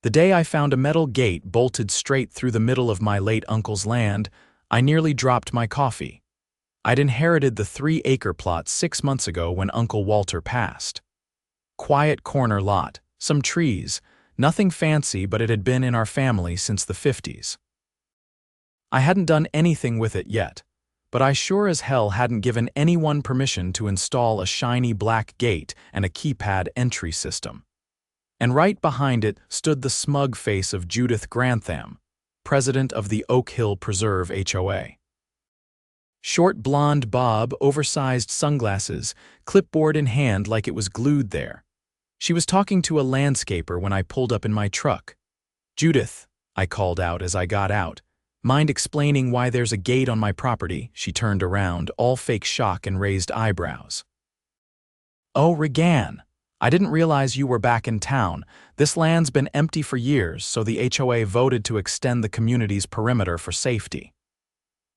The day I found a metal gate bolted straight through the middle of my late uncle's land, I nearly dropped my coffee. I'd inherited the 3-acre plot 6 months ago when Uncle Walter passed. Quiet corner lot, some trees, nothing fancy, but it had been in our family since the 50s. I hadn't done anything with it yet, but I sure as hell hadn't given anyone permission to install a shiny black gate and a keypad entry system. And right behind it stood the smug face of Judith Grantham, president of the Oak Hill Preserve HOA. Short blonde bob, oversized sunglasses, clipboard in hand like it was glued there. She was talking to a landscaper when I pulled up in my truck. "Judith," I called out as I got out. "Mind explaining why there's a gate on my property?" She turned around, all fake shock and raised eyebrows. "Oh, Regan, I didn't realize you were back in town. This land's been empty for years, so the HOA voted to extend the community's perimeter for safety."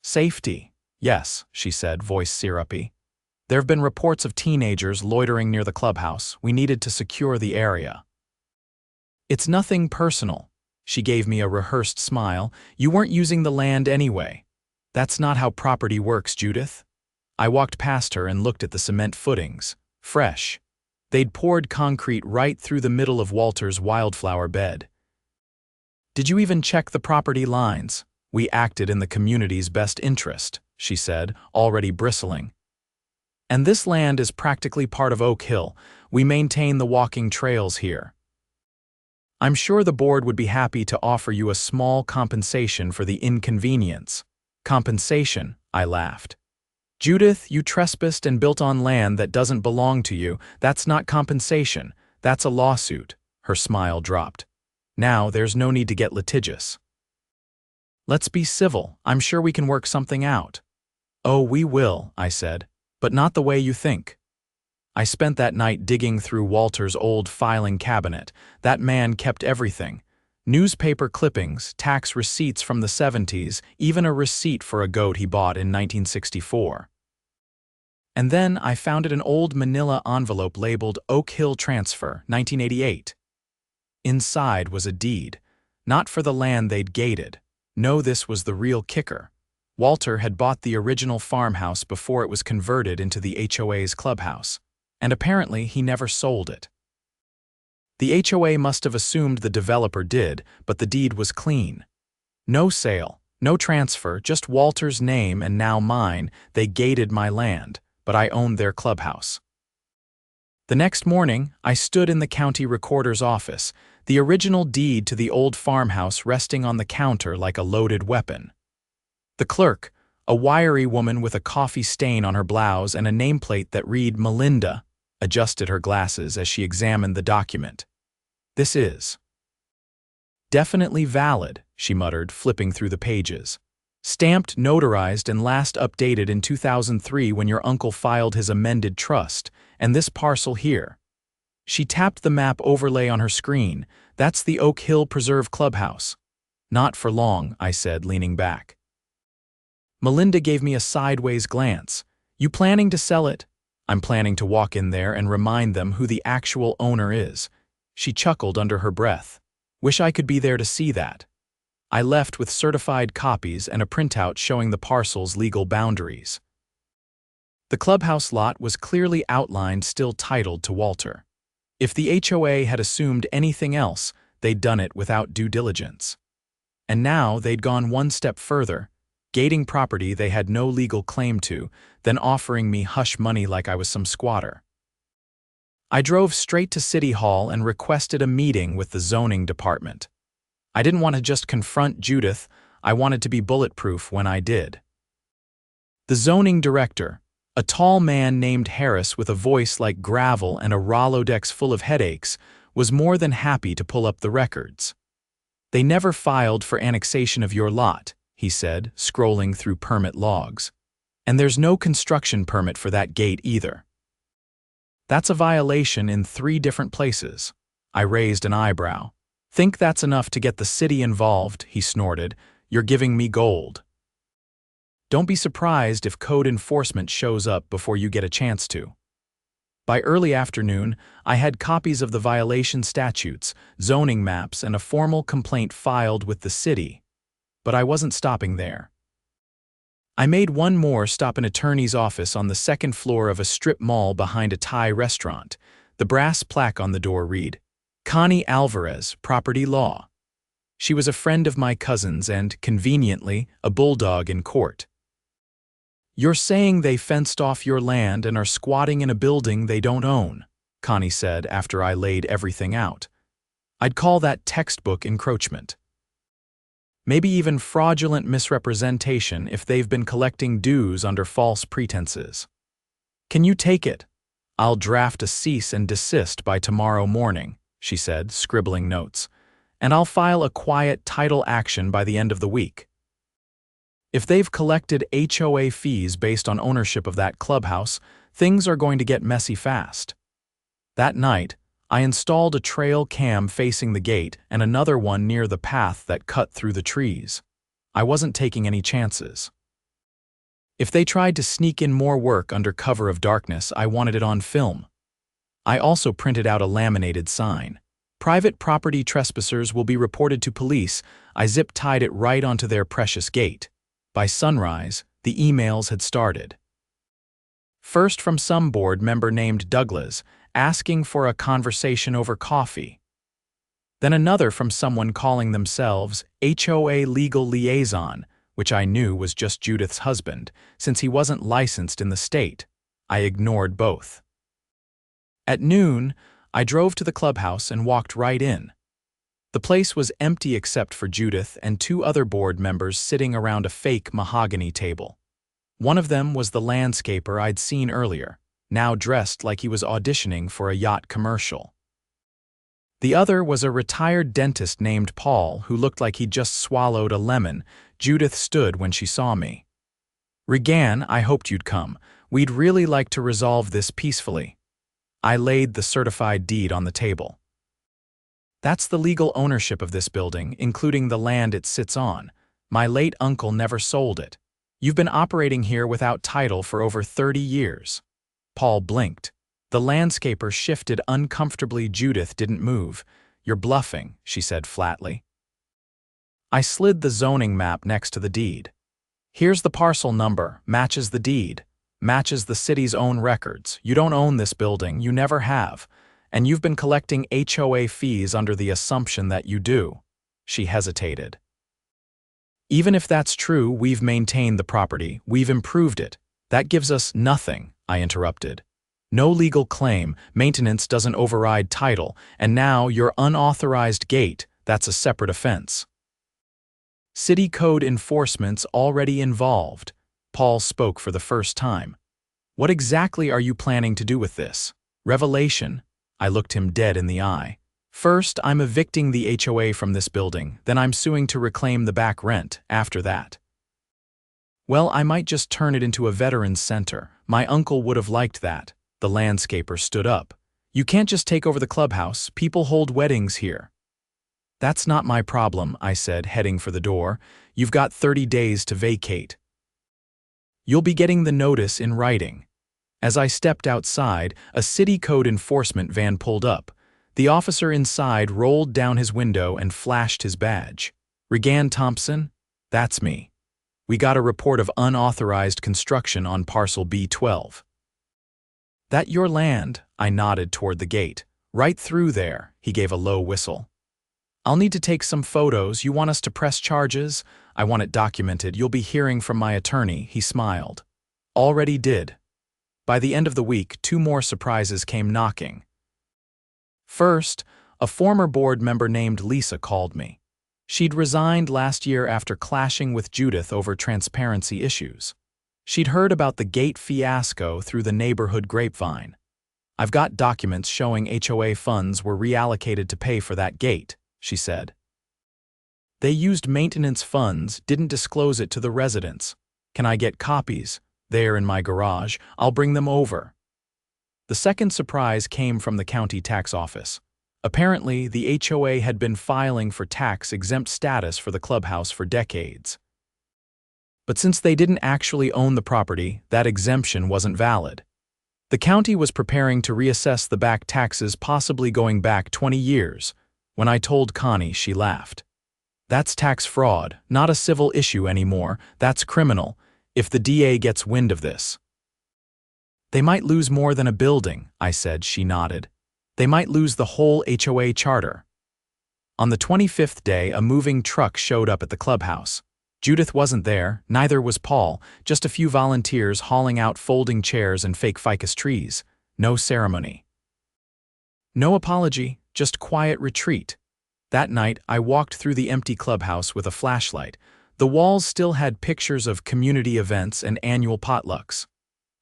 "Safety? Yes," she said, voice syrupy. "There have been reports of teenagers loitering near the clubhouse. We needed to secure the area." "It's nothing personal." She gave me a rehearsed smile. "You weren't using the land anyway. That's not how property works, Judith." I walked past her and looked at the cement footings. Fresh. They'd poured concrete right through the middle of Walter's wildflower bed. "Did you even check the property lines? We acted in the community's best interest," she said, already bristling. "And this land is practically part of Oak Hill. We maintain the walking trails here. I'm sure the board would be happy to offer you a small compensation for the inconvenience." "Compensation?" I laughed. "Judith, you trespassed and built on land that doesn't belong to you. That's not compensation. That's a lawsuit." Her smile dropped. "Now there's no need to get litigious. Let's be civil. I'm sure we can work something out." "Oh, we will," I said, "but not the way you think." I spent that night digging through Walter's old filing cabinet. That man kept everything. Newspaper clippings, tax receipts from the 70s, even a receipt for a goat he bought in 1964. And then I found an old manila envelope labeled Oak Hill Transfer, 1988. Inside was a deed, not for the land they'd gated. No, this was the real kicker. Walter had bought the original farmhouse before it was converted into the HOA's clubhouse, and apparently he never sold it. The HOA must have assumed the developer did, but the deed was clean. No sale, no transfer, just Walter's name and now mine. They gated my land, but I owned their clubhouse. The next morning, I stood in the county recorder's office, the original deed to the old farmhouse resting on the counter like a loaded weapon. The clerk, a wiry woman with a coffee stain on her blouse and a nameplate that read Melinda, adjusted her glasses as she examined the document. "This is definitely valid," she muttered, flipping through the pages. "Stamped, notarized, and last updated in 2003 when your uncle filed his amended trust, and this parcel here." She tapped the map overlay on her screen. "That's the Oak Hill Preserve Clubhouse." "Not for long," I said, leaning back. Melinda gave me a sideways glance. "You planning to sell it?" "I'm planning to walk in there and remind them who the actual owner is." She chuckled under her breath. "Wish I could be there to see that." I left with certified copies and a printout showing the parcel's legal boundaries. The clubhouse lot was clearly outlined, still titled to Walter. If the HOA had assumed anything else, they'd done it without due diligence. And now they'd gone one step further, gating property they had no legal claim to, then offering me hush money like I was some squatter. I drove straight to City Hall and requested a meeting with the zoning department. I didn't want to just confront Judith, I wanted to be bulletproof when I did. The zoning director, a tall man named Harris with a voice like gravel and a Rolodex full of headaches, was more than happy to pull up the records. "They never filed for annexation of your lot," he said, scrolling through permit logs. "And there's no construction permit for that gate either." "That's a violation in 3 different places." I raised an eyebrow. "Think that's enough to get the city involved?" he snorted. "You're giving me gold." "Don't be surprised if code enforcement shows up before you get a chance to." By early afternoon, I had copies of the violation statutes, zoning maps, and a formal complaint filed with the city. But I wasn't stopping there. I made one more stop, an attorney's office on the second floor of a strip mall behind a Thai restaurant. The brass plaque on the door read, Connie Alvarez, Property Law. She was a friend of my cousin's and, conveniently, a bulldog in court. You're saying they fenced off your land and are squatting in a building they don't own, Connie said after I laid everything out. I'd call that textbook encroachment. Maybe even fraudulent misrepresentation if they've been collecting dues under false pretenses. Can you take it? I'll draft a cease and desist by tomorrow morning, she said, scribbling notes, and I'll file a quiet title action by the end of the week. If they've collected HOA fees based on ownership of that clubhouse, things are going to get messy fast. That night, I installed a trail cam facing the gate and another one near the path that cut through the trees. I wasn't taking any chances. If they tried to sneak in more work under cover of darkness, I wanted it on film. I also printed out a laminated sign. Private property trespassers will be reported to police. I zip-tied it right onto their precious gate. By sunrise, the emails had started. First from some board member named Douglas, asking for a conversation over coffee. Then another from someone calling themselves HOA Legal Liaison, which I knew was just Judith's husband, since he wasn't licensed in the state. I ignored both. At noon, I drove to the clubhouse and walked right in. The place was empty except for Judith and two other board members sitting around a fake mahogany table. One of them was the landscaper I'd seen earlier, now dressed like he was auditioning for a yacht commercial. The other was a retired dentist named Paul who looked like he'd just swallowed a lemon. Judith stood when she saw me. Regan, I hoped you'd come. We'd really like to resolve this peacefully. I laid the certified deed on the table. That's the legal ownership of this building, including the land it sits on. My late uncle never sold it. You've been operating here without title for over 30 years. Paul blinked. The landscaper shifted uncomfortably. Judith didn't move. You're bluffing, she said flatly. I slid the zoning map next to the deed. Here's the parcel number, matches the deed, matches the city's own records. You don't own this building, you never have, and you've been collecting HOA fees under the assumption that you do. She hesitated. Even if that's true, we've maintained the property, we've improved it. That gives us nothing, I interrupted. No legal claim, maintenance doesn't override title, and now your unauthorized gate, that's a separate offense. City code enforcement's already involved. Paul spoke for the first time. What exactly are you planning to do with this? Revelation. I looked him dead in the eye. First, I'm evicting the HOA from this building, then I'm suing to reclaim the back rent after that. Well, I might just turn it into a veterans center. My uncle would have liked that. The landscaper stood up. You can't just take over the clubhouse. People hold weddings here. That's not my problem, I said, heading for the door. You've got 30 days to vacate. You'll be getting the notice in writing. As I stepped outside, a city code enforcement van pulled up. The officer inside rolled down his window and flashed his badge. Regan Thompson? That's me. We got a report of unauthorized construction on parcel B12. That your land? I nodded toward the gate. Right through there, he gave a low whistle. I'll need to take some photos. You want us to press charges? I want it documented. You'll be hearing from my attorney, he smiled. Already did. By the end of the week, 2 more surprises came knocking. First, a former board member named Lisa called me. She'd resigned last year after clashing with Judith over transparency issues. She'd heard about the gate fiasco through the neighborhood grapevine. I've got documents showing HOA funds were reallocated to pay for that gate, she said. They used maintenance funds, didn't disclose it to the residents. Can I get copies? They're in my garage. I'll bring them over. The second surprise came from the county tax office. Apparently, the HOA had been filing for tax-exempt status for the clubhouse for decades. But since they didn't actually own the property, that exemption wasn't valid. The county was preparing to reassess the back taxes, possibly going back 20 years. When I told Connie, she laughed. That's tax fraud, not a civil issue anymore. That's criminal, if the DA gets wind of this. They might lose more than a building, I said. She nodded. They might lose the whole HOA charter. On the 25th day, a moving truck showed up at the clubhouse. Judith wasn't there, neither was Paul, just a few volunteers hauling out folding chairs and fake ficus trees. No ceremony. No apology, just quiet retreat. That night, I walked through the empty clubhouse with a flashlight. The walls still had pictures of community events and annual potlucks.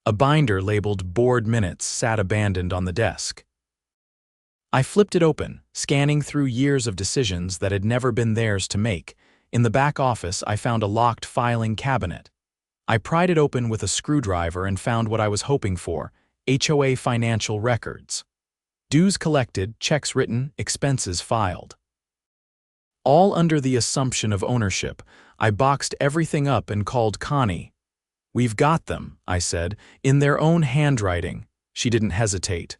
A binder labeled Board Minutes sat abandoned on the desk. I flipped it open, scanning through years of decisions that had never been theirs to make. In the back office, I found a locked filing cabinet. I pried it open with a screwdriver and found what I was hoping for: HOA financial records. Dues collected, checks written, expenses filed. All under the assumption of ownership. I boxed everything up and called Connie. "We've got them," I said, "in their own handwriting." She didn't hesitate.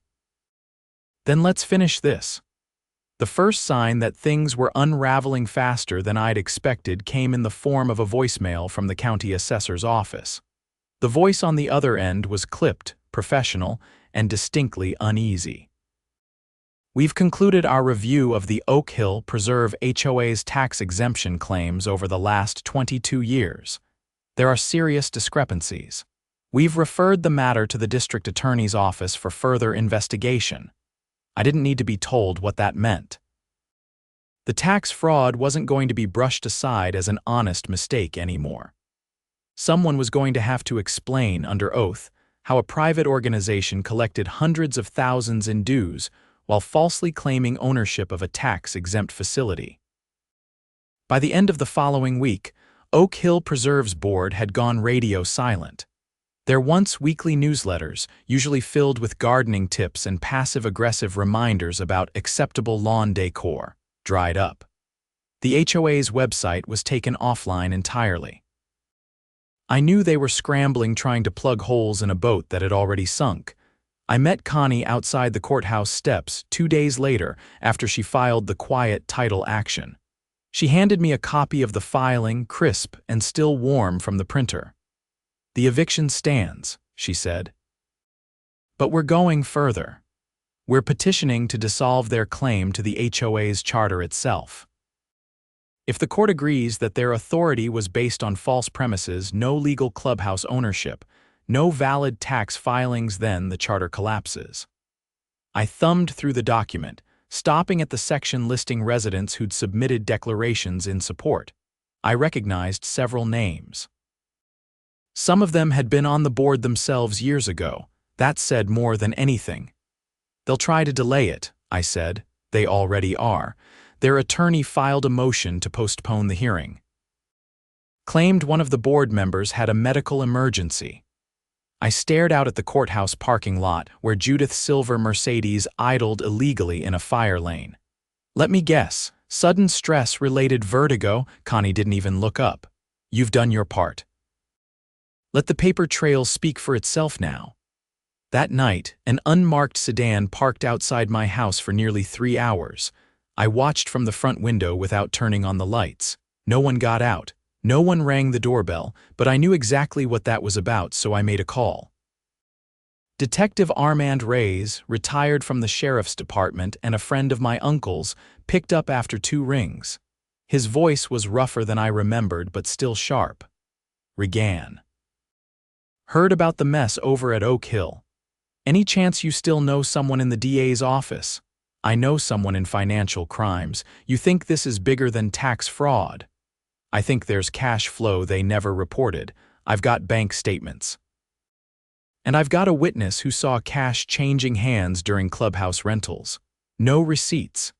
"Then let's finish this." The first sign that things were unraveling faster than I'd expected came in the form of a voicemail from the county assessor's office. The voice on the other end was clipped, professional, and distinctly uneasy. "We've concluded our review of the Oak Hill Preserve HOA's tax exemption claims over the last 22 years. There are serious discrepancies. We've referred the matter to the district attorney's office for further investigation." I didn't need to be told what that meant. The tax fraud wasn't going to be brushed aside as an honest mistake anymore. Someone was going to have to explain under oath how a private organization collected hundreds of thousands in dues while falsely claiming ownership of a tax-exempt facility. By the end of the following week, Oak Hill Preserve's board had gone radio silent. Their once weekly newsletters, usually filled with gardening tips and passive-aggressive reminders about acceptable lawn decor, dried up. The HOA's website was taken offline entirely. I knew they were scrambling, trying to plug holes in a boat that had already sunk. I met Connie outside the courthouse steps 2 days later after she filed the quiet title action. She handed me a copy of the filing, crisp and still warm from the printer. "The eviction stands," she said. "But we're going further. We're petitioning to dissolve their claim to the HOA's charter itself. If the court agrees that their authority was based on false premises, no legal clubhouse ownership, no valid tax filings, then the charter collapses." I thumbed through the document, stopping at the section listing residents who'd submitted declarations in support. I recognized several names. Some of them had been on the board themselves years ago. That said more than anything. "They'll try to delay it," I said. "They already are." Their attorney filed a motion to postpone the hearing. Claimed one of the board members had a medical emergency. I stared out at the courthouse parking lot where Judith's silver Mercedes idled illegally in a fire lane. "Let me guess. Sudden stress-related vertigo." Connie didn't even look up. "You've done your part. Let the paper trail speak for itself now." That night, an unmarked sedan parked outside my house for nearly 3 hours. I watched from the front window without turning on the lights. No one got out. No one rang the doorbell, but I knew exactly what that was about, so I made a call. Detective Armand Reyes, retired from the sheriff's department and a friend of my uncle's, picked up after 2 rings. His voice was rougher than I remembered, but still sharp. "Regan. Heard about the mess over at Oak Hill. Any chance you still know someone in the DA's office?" "I know someone in financial crimes. You think this is bigger than tax fraud?" "I think there's cash flow they never reported. I've got bank statements. And I've got a witness who saw cash changing hands during clubhouse rentals. No receipts."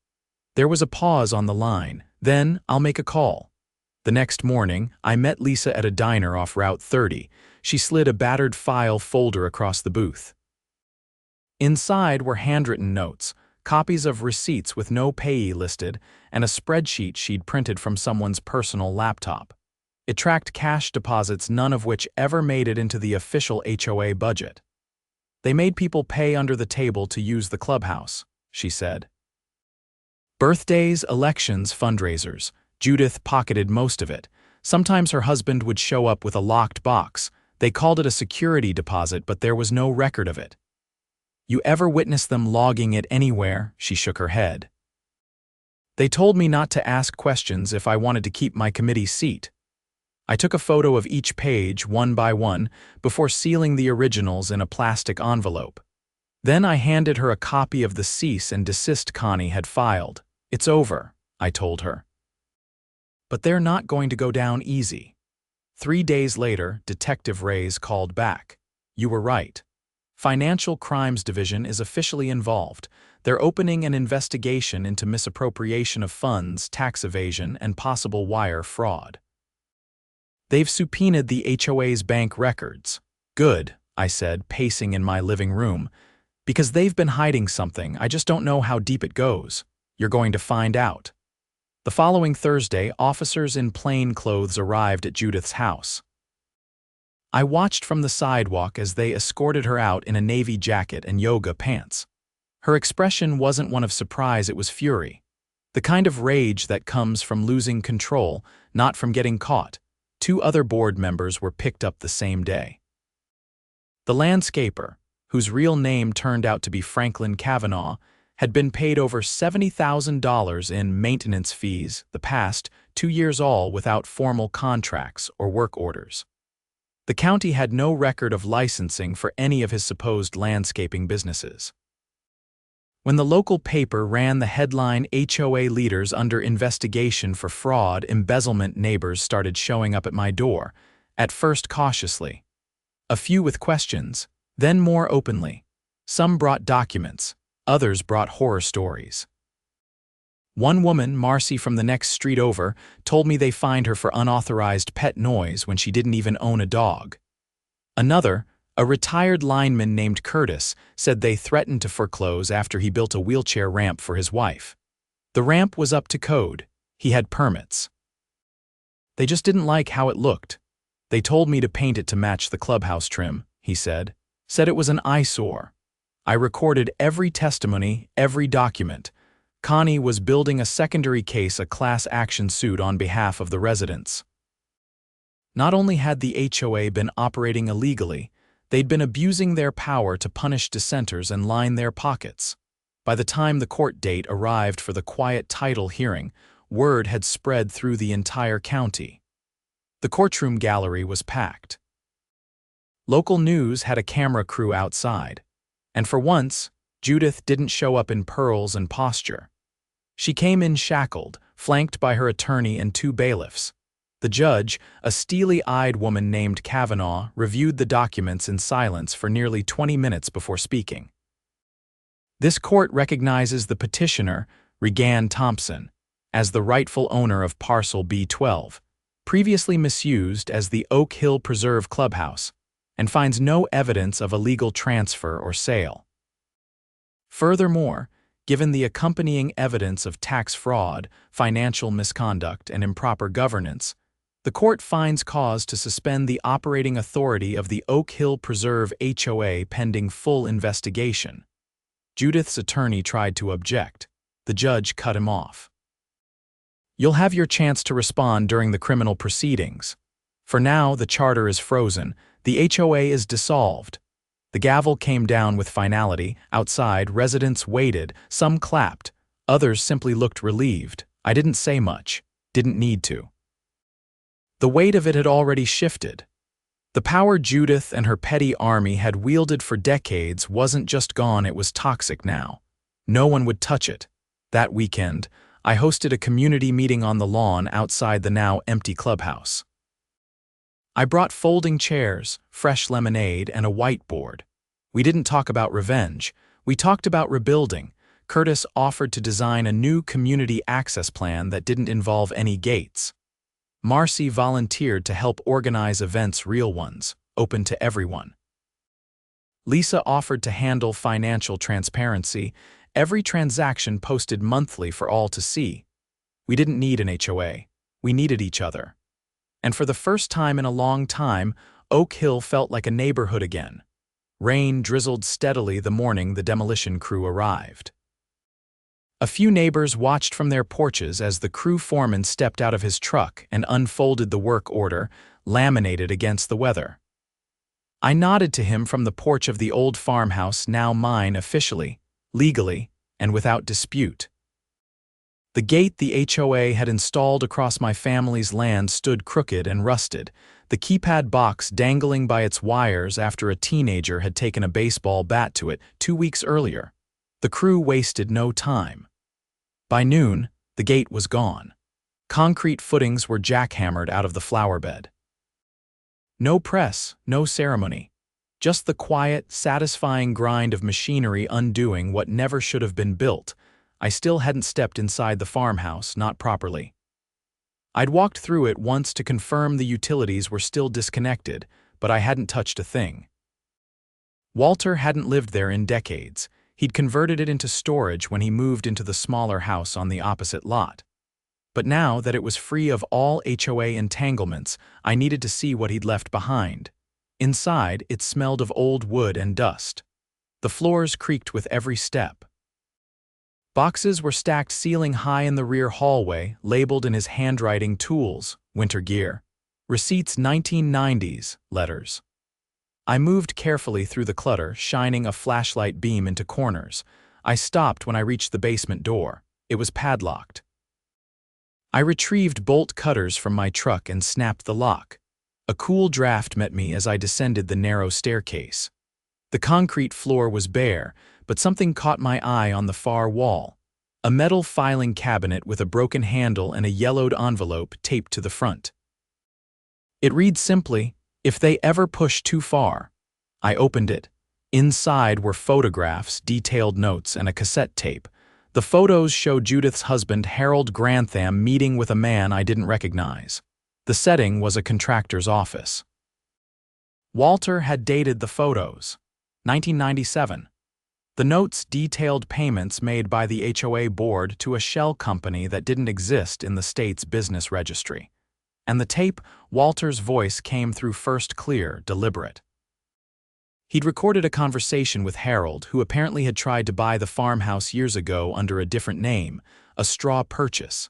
There was a pause on the line. "Then I'll make a call." The next morning, I met Lisa at a diner off Route 30. She slid a battered file folder across the booth. Inside were handwritten notes, copies of receipts with no payee listed, and a spreadsheet she'd printed from someone's personal laptop. It tracked cash deposits, none of which ever made it into the official HOA budget. They made people pay under the table to use the clubhouse, she said. Birthdays, elections, fundraisers. Judith pocketed most of it. Sometimes her husband would show up with a locked box. They called it a security deposit, but there was no record of it. You ever witness them logging it anywhere? She shook her head. They told me not to ask questions if I wanted to keep my committee seat. I took a photo of each page, one by one, before sealing the originals in a plastic envelope. Then I handed her a copy of the cease and desist Connie had filed. It's over, I told her. But they're not going to go down easy. 3 days later, Detective Reyes called back. You were right. Financial Crimes Division is officially involved. They're opening an investigation into misappropriation of funds, tax evasion, and possible wire fraud. They've subpoenaed the HOA's bank records. Good, I said, pacing in my living room. Because they've been hiding something, I just don't know how deep it goes. You're going to find out. The following Thursday, officers in plain clothes arrived at Judith's house. I watched from the sidewalk as they escorted her out in a navy jacket and yoga pants. Her expression wasn't one of surprise, it was fury. The kind of rage that comes from losing control, not from getting caught. 2 other board members were picked up the same day. The landscaper, whose real name turned out to be Franklin Kavanaugh, had been paid over $70,000 in maintenance fees the past 2 years, all without formal contracts or work orders. The county had no record of licensing for any of his supposed landscaping businesses. When the local paper ran the headline HOA leaders under investigation for fraud, embezzlement, neighbors started showing up at my door, at first cautiously. A few with questions, then more openly. Some brought documents, others brought horror stories. One woman, Marcy from the next street over, told me they fined her for unauthorized pet noise when she didn't even own a dog. Another, a retired lineman named Curtis, said they threatened to foreclose after he built a wheelchair ramp for his wife. The ramp was up to code. He had permits. They just didn't like how it looked. They told me to paint it to match the clubhouse trim, he said. Said it was an eyesore. I recorded every testimony, every document. Connie was building a secondary case, a class action suit on behalf of the residents. Not only had the HOA been operating illegally, they'd been abusing their power to punish dissenters and line their pockets. By the time the court date arrived for the quiet title hearing, word had spread through the entire county. The courtroom gallery was packed. Local news had a camera crew outside. And for once, Judith didn't show up in pearls and posture. She came in shackled, flanked by her attorney and 2 bailiffs. The judge, a steely-eyed woman named Kavanaugh, reviewed the documents in silence for nearly 20 minutes before speaking. This court recognizes the petitioner, Regan Thompson, as the rightful owner of parcel B12, previously misused as the Oak Hill Preserve Clubhouse, and finds no evidence of illegal transfer or sale. Furthermore, given the accompanying evidence of tax fraud, financial misconduct, and improper governance, the court finds cause to suspend the operating authority of the Oak Hill Preserve HOA pending full investigation. Judith's attorney tried to object. The judge cut him off. You'll have your chance to respond during the criminal proceedings. For now, the charter is frozen. The HOA is dissolved. The gavel came down with finality. Outside, residents waited. Some clapped. Others simply looked relieved. I didn't say much. Didn't need to. The weight of it had already shifted. The power Judith and her petty army had wielded for decades wasn't just gone, it was toxic now. No one would touch it. That weekend, I hosted a community meeting on the lawn outside the now empty clubhouse. I brought folding chairs, fresh lemonade, and a whiteboard. We didn't talk about revenge. We talked about rebuilding. Curtis offered to design a new community access plan that didn't involve any gates. Marcy volunteered to help organize events, real ones, open to everyone. Lisa offered to handle financial transparency, every transaction posted monthly for all to see. We didn't need an HOA. We needed each other. And for the first time in a long time, Oak Hill felt like a neighborhood again. Rain drizzled steadily the morning the demolition crew arrived. A few neighbors watched from their porches as the crew foreman stepped out of his truck and unfolded the work order, laminated against the weather. I nodded to him from the porch of the old farmhouse, now mine officially, legally, and without dispute. The gate the HOA had installed across my family's land stood crooked and rusted, the keypad box dangling by its wires after a teenager had taken a baseball bat to it 2 weeks earlier. The crew wasted no time. By noon, the gate was gone. Concrete footings were jackhammered out of the flower bed. No press, no ceremony. Just the quiet, satisfying grind of machinery undoing what never should have been built. I still hadn't stepped inside the farmhouse, not properly. I'd walked through it once to confirm the utilities were still disconnected, but I hadn't touched a thing. Walter hadn't lived there in decades. He'd converted it into storage when he moved into the smaller house on the opposite lot. But now that it was free of all HOA entanglements, I needed to see what he'd left behind. Inside, it smelled of old wood and dust. The floors creaked with every step. Boxes were stacked ceiling-high in the rear hallway, labeled in his handwriting tools, winter gear. Receipts 1990s, letters. I moved carefully through the clutter, shining a flashlight beam into corners. I stopped when I reached the basement door. It was padlocked. I retrieved bolt cutters from my truck and snapped the lock. A cool draft met me as I descended the narrow staircase. The concrete floor was bare, but something caught my eye on the far wall. A metal filing cabinet with a broken handle and a yellowed envelope taped to the front. It read simply, "If they ever push too far." I opened it. Inside were photographs, detailed notes, and a cassette tape. The photos showed Judith's husband, Harold Grantham, meeting with a man I didn't recognize. The setting was a contractor's office. Walter had dated the photos. 1997. The notes detailed payments made by the HOA board to a shell company that didn't exist in the state's business registry. And the tape, Walter's voice came through first clear, deliberate. He'd recorded a conversation with Harold, who apparently had tried to buy the farmhouse years ago under a different name, a straw purchase.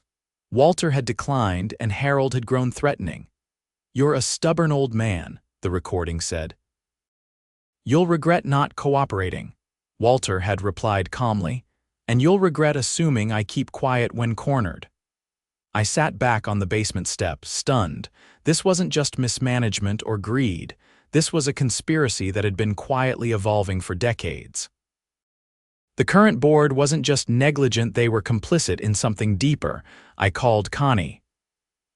Walter had declined, and Harold had grown threatening. "You're a stubborn old man," the recording said. "You'll regret not cooperating," Walter had replied calmly, "and you'll regret assuming I keep quiet when cornered." I sat back on the basement step, stunned. This wasn't just mismanagement or greed. This was a conspiracy that had been quietly evolving for decades. The current board wasn't just negligent, they were complicit in something deeper. I called Connie.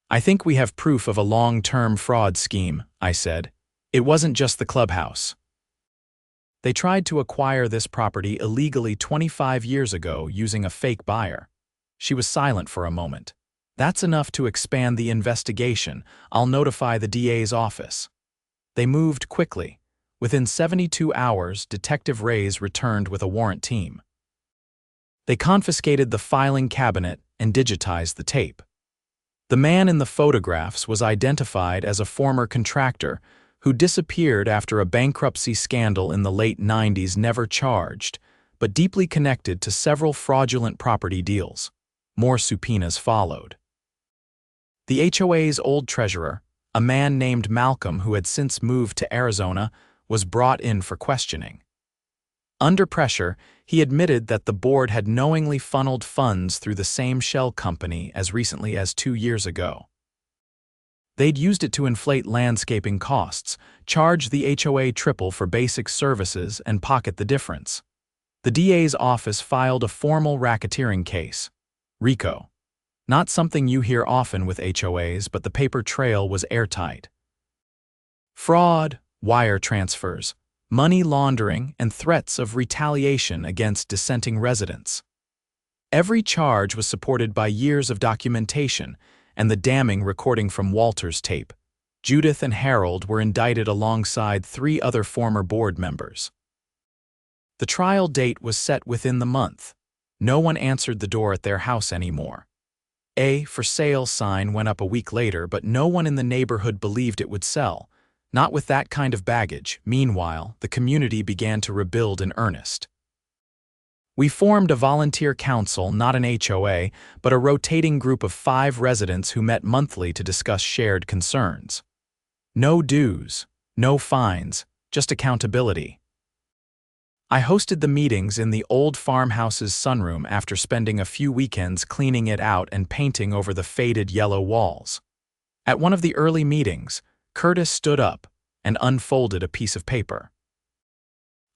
"I think we have proof of a long-term fraud scheme," I said. "It wasn't just the clubhouse. They tried to acquire this property illegally 25 years ago using a fake buyer." She was silent for a moment. "That's enough to expand the investigation. I'll notify the DA's office." They moved quickly. Within 72 hours, Detective Reyes returned with a warrant team. They confiscated the filing cabinet and digitized the tape. The man in the photographs was identified as a former contractor who disappeared after a bankruptcy scandal in the late 90s, never charged, but deeply connected to several fraudulent property deals. More subpoenas followed. The HOA's old treasurer, a man named Malcolm who had since moved to Arizona, was brought in for questioning. Under pressure, he admitted that the board had knowingly funneled funds through the same shell company as recently as 2 years ago. They'd used it to inflate landscaping costs, charge the HOA triple for basic services, and pocket the difference. The DA's office filed a formal racketeering case. RICO. Not something you hear often with HOAs, but the paper trail was airtight. Fraud, wire transfers, money laundering, and threats of retaliation against dissenting residents. Every charge was supported by years of documentation and the damning recording from Walter's tape. Judith and Harold were indicted alongside 3 other former board members. The trial date was set within the month. No one answered the door at their house anymore. A for sale sign went up a week later, but no one in the neighborhood believed it would sell. Not with that kind of baggage. Meanwhile, the community began to rebuild in earnest. We formed a volunteer council, not an HOA, but a rotating group of 5 residents who met monthly to discuss shared concerns. No dues, no fines, just accountability. I hosted the meetings in the old farmhouse's sunroom after spending a few weekends cleaning it out and painting over the faded yellow walls. At one of the early meetings, Curtis stood up and unfolded a piece of paper.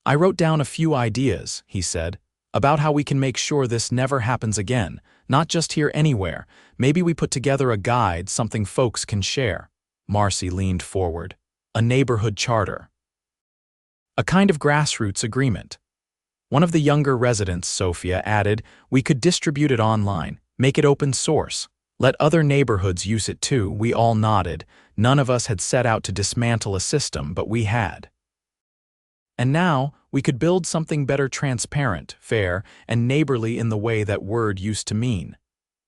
"I wrote down a few ideas," he said, "about how we can make sure this never happens again, not just here, anywhere. Maybe we put together a guide, something folks can share." Marcy leaned forward. "A neighborhood charter. A kind of grassroots agreement." One of the younger residents, Sophia, added, "We could distribute it online, make it open source. Let other neighborhoods use it too." We all nodded. None of us had set out to dismantle a system, but we had. And now, we could build something better, transparent, fair, and neighborly in the way that word used to mean.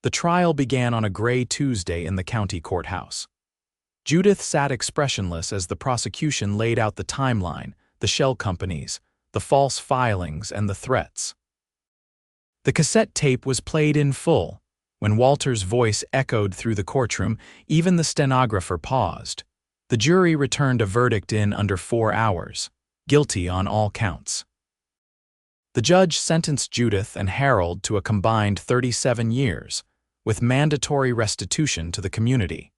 The trial began on a gray Tuesday in the county courthouse. Judith sat expressionless as the prosecution laid out the timeline, the shell companies, the false filings, and the threats. The cassette tape was played in full. When Walter's voice echoed through the courtroom, even the stenographer paused. The jury returned a verdict in under 4 hours. Guilty on all counts. The judge sentenced Judith and Harold to a combined 37 years, with mandatory restitution to the community.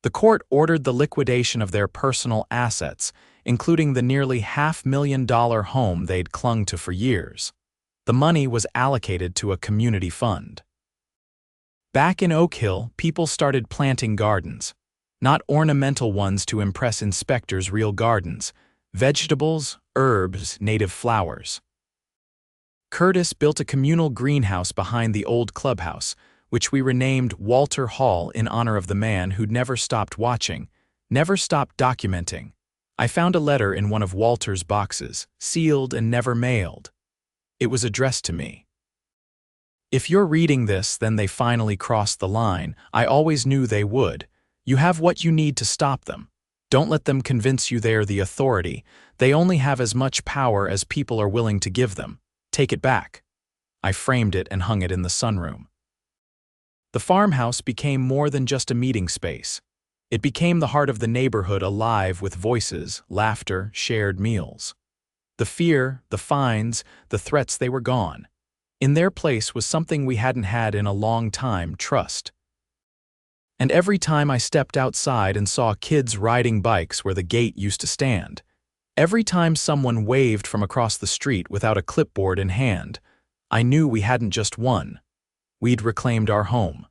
The court ordered the liquidation of their personal assets, including the nearly $500,000 home they'd clung to for years. The money was allocated to a community fund. Back in Oak Hill, people started planting gardens. Not ornamental ones to impress inspectors, real gardens. Vegetables, herbs, native flowers. Curtis built a communal greenhouse behind the old clubhouse, which we renamed Walter Hall in honor of the man who'd never stopped watching, never stopped documenting. I found a letter in one of Walter's boxes, sealed and never mailed. It was addressed to me. "If you're reading this, then they finally crossed the line. I always knew they would. You have what you need to stop them. Don't let them convince you they're the authority. They only have as much power as people are willing to give them. Take it back." I framed it and hung it in the sunroom. The farmhouse became more than just a meeting space. It became the heart of the neighborhood, alive with voices, laughter, shared meals. The fear, the fines, the threats, they were gone. In their place was something we hadn't had in a long time: trust. And every time I stepped outside and saw kids riding bikes where the gate used to stand, every time someone waved from across the street without a clipboard in hand, I knew we hadn't just won. We'd reclaimed our home.